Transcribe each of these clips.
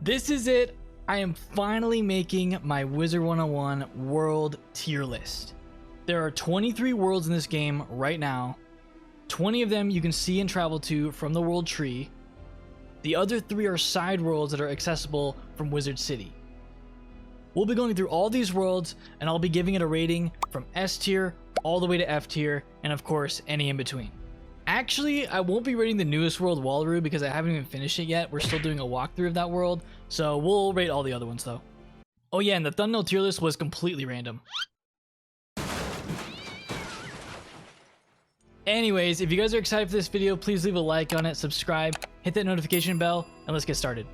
This is it. I am finally making my Wizard101 World tier list. There are 23 worlds in this game right now. 20 of them you can see and travel to from the world tree. The other 3 are side worlds that are accessible from Wizard City. We'll be going through all these worlds, and I'll be giving it a rating from S tier all the way to F tier, and of course any in between. Actually, I won't be rating the newest world, Wallaroo, because I haven't even finished it yet. We're still doing a walkthrough of that world, so we'll rate all the other ones though. Oh yeah, and the thumbnail tier list was completely random. Anyways, if you guys are excited for this video, please leave a like on it, subscribe, hit that notification bell, and let's get started.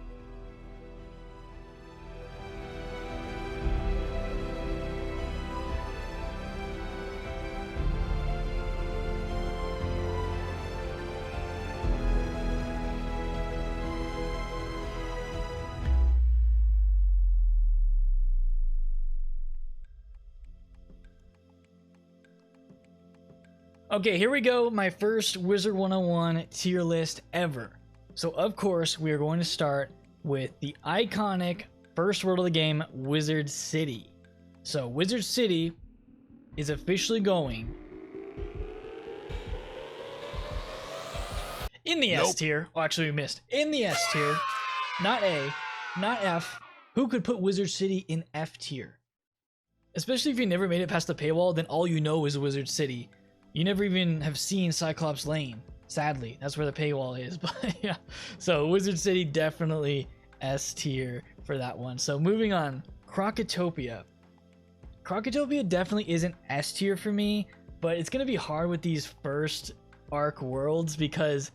Okay, here we go, my first Wizard101 tier list ever. So of course, we are going to start with the iconic first world of the game, Wizard City. So Wizard City is officially going in the S tier. Oh, actually we missed. In the S tier, not A, not F. Who could put Wizard City in F tier? Especially if you never made it past the paywall, then all you know is Wizard City. You never even have seen Cyclops Lane. Sadly, that's where the paywall is. But yeah, so Wizard City definitely S tier for that one. So moving on, Cocotopia. Cocotopia definitely isn't S tier for me, but it's gonna be hard with these first arc worlds because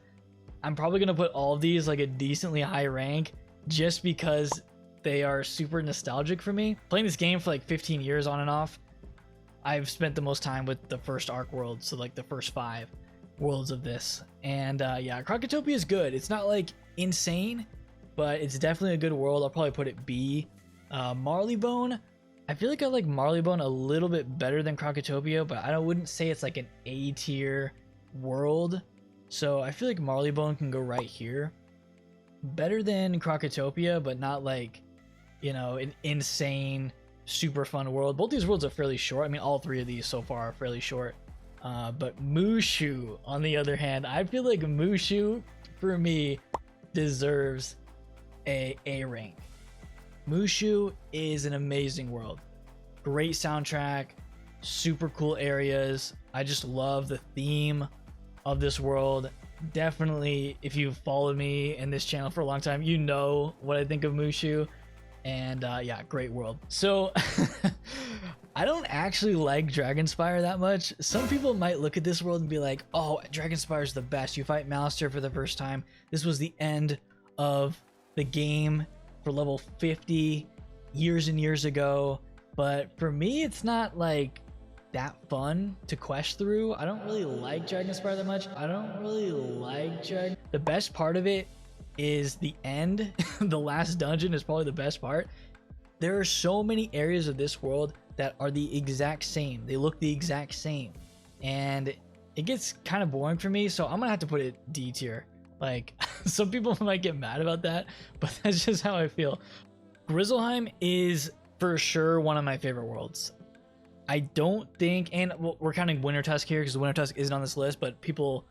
I'm probably gonna put all of these like a decently high rank just because they are super nostalgic for me. Playing this game for like 15 years on and off, I've spent the most time with the first arc world, so like the first 5 worlds of this. And yeah, Cocotopia is good. It's not like insane, but it's definitely a good world. I'll probably put it B. Marley Bone, I feel like I like Marley Bone a little bit better than Cocotopia, but I wouldn't say it's like an A tier world. So I feel like Marley Bone can go right here. Better than Cocotopia, but not like, you know, an insane super fun world. Both these worlds are fairly short. I mean, all 3 of these so far are fairly short. But Mushu, on the other hand, I feel like Mushu, for me, deserves a rank. Mushu is an amazing world. Great soundtrack, super cool areas. I just love the theme of this world. Definitely, if you've followed me in this channel for a long time, you know what I think of Mushu. And yeah, great world. So I don't actually like Spire that much. Some people might look at this world and be like, oh, Spire is the best. You fight Malister for the first time. This was the end of the game for level 50 years and years ago. But for me, it's not like that fun to quest through. I don't really like Spire that much. I don't really like Dragon. The best part of it is the end. The last dungeon is probably the best part. There are so many areas of this world that are the exact same. They look the exact same, and it gets kind of boring for me, so I'm gonna have to put it D tier. Like, some people might get mad about that, but that's just how I feel. Grizzleheim is for sure one of my favorite worlds. I don't think, and well, we're counting Wintertusk here because Wintertusk isn't on this list, but people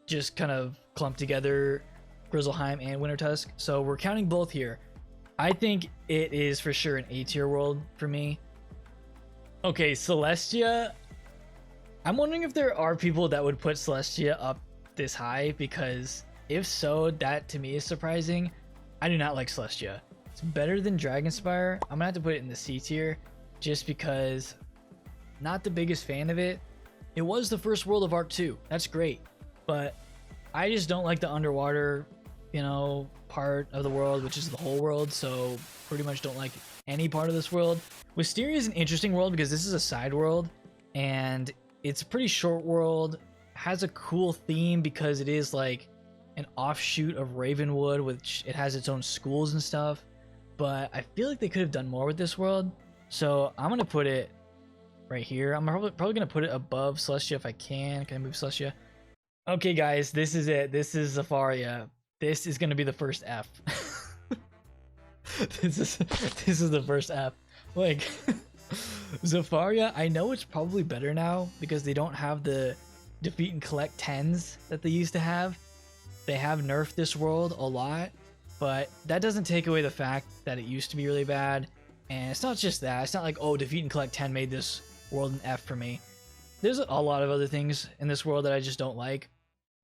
just kind of clump together Grizzleheim and Wintertusk, so we're counting both here. I think it is for sure an A tier world for me. Okay, Celestia. I'm wondering if there are people that would put Celestia up this high, because if so, that to me is surprising. I do not like Celestia. It's better than Spire. I'm gonna have to put it in the C tier just because not the biggest fan of it. It was the first world of Arc 2. That's great, but I just don't like the underwater, you know, part of the world, which is the whole world. So pretty much don't like any part of this world. Wisteria is an interesting world because this is a side world and it's a pretty short world. Has a cool theme because it is like an offshoot of Ravenwood, which it has its own schools and stuff. But I feel like they could have done more with this world. So I'm gonna put it right here. I'm probably gonna put it above Celestia if I can. Can I move Celestia? Okay, guys, this is it. This is Zafaria. This is gonna be the first F. This is the first app. Like Zafaria, I know it's probably better now because they don't have the defeat and collect 10s that they used to have. They have nerfed this world a lot, but that doesn't take away the fact that it used to be really bad. And it's not just that. It's not like, oh, defeat and collect 10 made this world an F for me. There's a lot of other things in this world that I just don't like.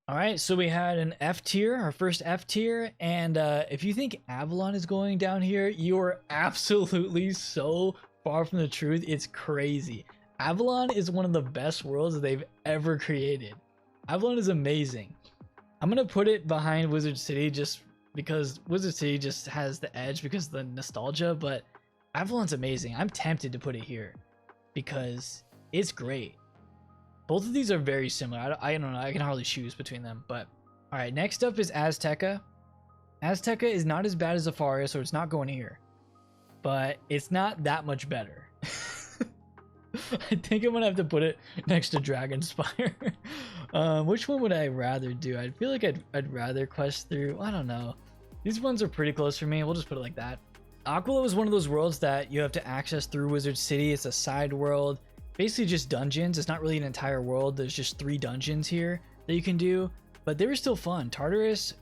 All right, so we had an F tier, our first F tier, and if you think Avalon is going down here, you are absolutely so far from the truth. It's crazy. Avalon is one of the best worlds that they've ever created. Avalon is amazing. I'm gonna put it behind Wizard City just because Wizard City just has the edge because of the nostalgia, but Avalon's amazing. I'm tempted to put it here because it's great. Both of these are very similar. I don't know. I can hardly choose between them. But all right, next up is Azteca. Azteca is not as bad as Zafaria, so it's not going here. But it's not that much better. I think I'm gonna have to put it next to Dragon Spire. Which one would I rather do? I feel like I'd rather quest through. I don't know. These ones are pretty close for me. We'll just put it like that. Aquila is one of those worlds that you have to access through Wizard City. It's a side world. Basically just dungeons. It's not really an entire world. There's just 3 dungeons here that you can do, but they were still fun. Tardis,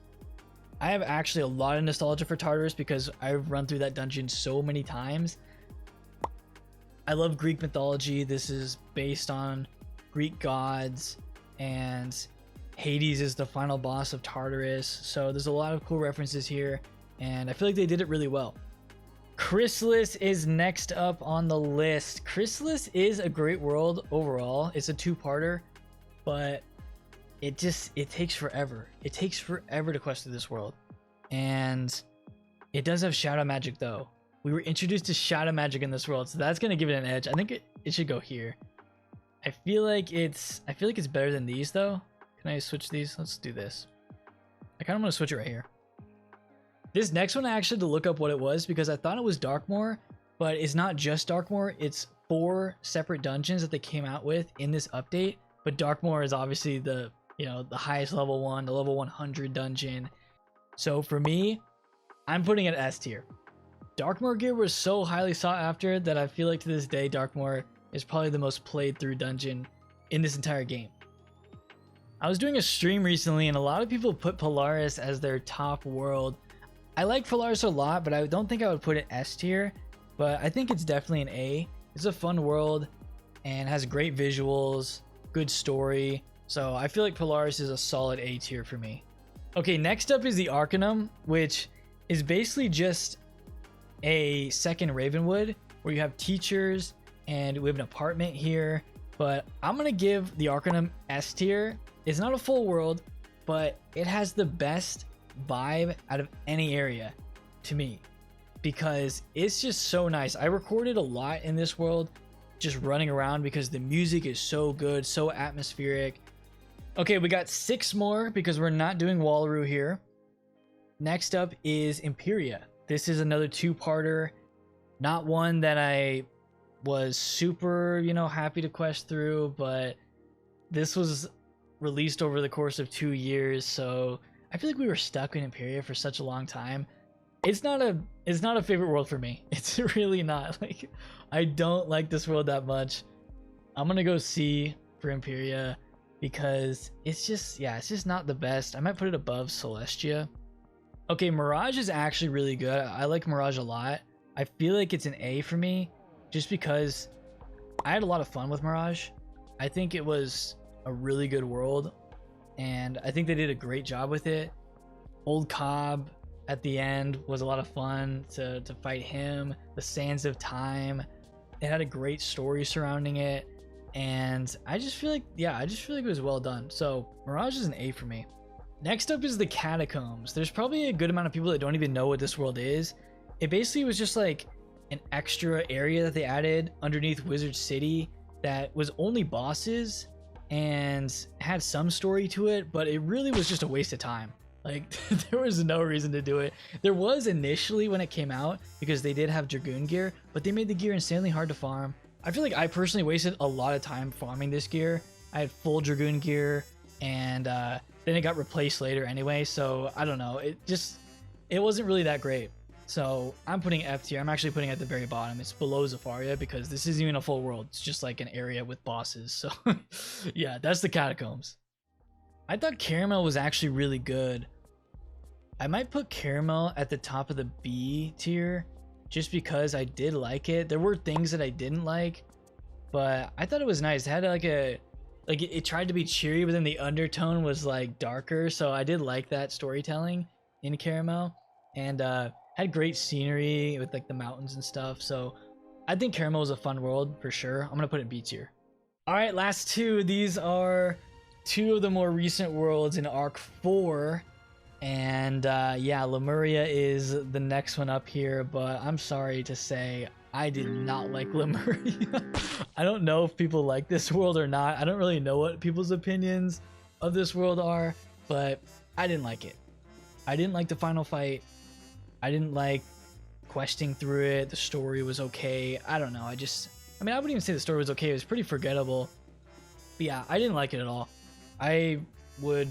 I have actually a lot of nostalgia for Tardis because I've run through that dungeon so many times. I love Greek mythology. This is based on Greek gods, and Hades is the final boss of Tartarus. So there's a lot of cool references here, and I feel like they did it really well. Chrysalis is next up on the list. Chrysalis is a great world overall. It's a 2-parter, but it takes forever. It takes forever to quest through this world. And it does have shadow magic though. We were introduced to shadow magic in this world, so that's gonna give it an edge. I think it should go here. I feel like it's better than these though. Can I switch these? Let's do this. I kind of want to switch it right here. This next one I actually had to look up what it was because I thought it was Darkmoor, but it's not just Darkmoor. It's 4 separate dungeons that they came out with in this update. But Darkmoor is obviously the highest level one, the level 100 dungeon. So for me, I'm putting it S tier. Darkmoor gear was so highly sought after that I feel like to this day Darkmoor is probably the most played through dungeon in this entire game. I was doing a stream recently and a lot of people put Polaris as their top world. I like Polaris a lot, but I don't think I would put it S tier, but I think it's definitely an A. It's a fun world and has great visuals, good story, so I feel like Polaris is a solid A tier for me. Okay, next up is the Arcanum, which is basically just a second Ravenwood where you have teachers and we have an apartment here, but I'm gonna give the Arcanum S tier. It's not a full world, but it has the best vibe out of any area to me because it's just so nice. I recorded a lot in this world just running around because the music is so good, so atmospheric. Okay, we got 6 more because we're not doing Wallaroo here. Next up is Imperia. This is another 2-parter, not one that I was super, happy to quest through, but this was released over the course of 2 years, so I feel like we were stuck in Imperia for such a long time. It's not a favorite world for me. It's really not. Like, I don't like this world that much. I'm gonna go C for Imperia because it's just not the best. I might put it above Celestia. Okay, Mirage is actually really good. I like Mirage a lot. I feel like it's an A for me just because I had a lot of fun with Mirage. I think it was a really good world, and I think they did a great job with it. Old Cobb at the end was a lot of fun to fight him. The Sands of Time, it had a great story surrounding it, and I just feel like it was well done. So Mirage is an A for me. Next up is the Catacombs. There's probably a good amount of people that don't even know what this world is. It basically was just like an extra area that they added underneath Wizard City that was only bosses and had some story to it, but it really was just a waste of time. Like, there was no reason to do it. There was initially when it came out because they did have Dragoon gear, but they made the gear insanely hard to farm. I feel like I personally wasted a lot of time farming this gear. I had full Dragoon gear, and then it got replaced later anyway, so I don't know. It wasn't really that great. So I'm putting F tier. I'm actually putting it at the very bottom. It's below Zafaria because this isn't even a full world. It's just like an area with bosses. So yeah, that's the Catacombs. I thought Caramel was actually really good. I might put Caramel at the top of the B tier just because I did like it. There were things that I didn't like, but I thought it was nice. It had like it tried to be cheery, but then the undertone was like darker. So I did like that storytelling in Caramel, and had great scenery with like the mountains and stuff. So I think Caramel was a fun world for sure. I'm gonna put it B tier. All right, last two. These are two of the more recent worlds in Arc 4. And yeah, Lemuria is the next one up here, but I'm sorry to say I did not like Lemuria. I don't know if people like this world or not. I don't really know what people's opinions of this world are, but I didn't like it. I didn't like the final fight. I didn't like questing through it. The story was okay. I don't know. I mean, I wouldn't even say the story was okay. It was pretty forgettable. But yeah, I didn't like it at all. I would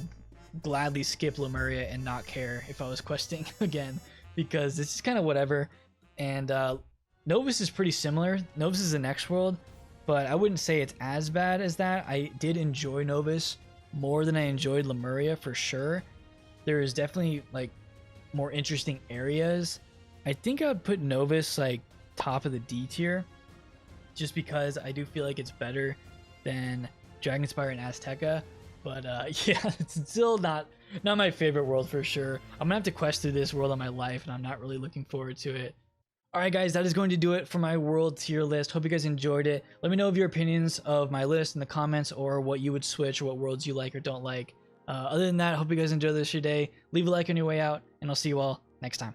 gladly skip Lemuria and not care if I was questing again, because it's just kind of whatever. And Novus is pretty similar. Novus is the next world, but I wouldn't say it's as bad as that. I did enjoy Novus more than I enjoyed Lemuria for sure. There is definitely like more interesting areas. I think I would put Novus like top of the D tier, just because I do feel like it's better than Dragonspire and Azteca. But yeah, it's still not my favorite world for sure. I'm gonna have to quest through this world on my life, and I'm not really looking forward to it. Alright guys, that is going to do it for my world tier list. Hope you guys enjoyed it. Let me know of your opinions of my list in the comments, or what you would switch, or what worlds you like or don't like. Other than that, hope you guys enjoy this your day. Leave a like on your way out, and I'll see you all next time.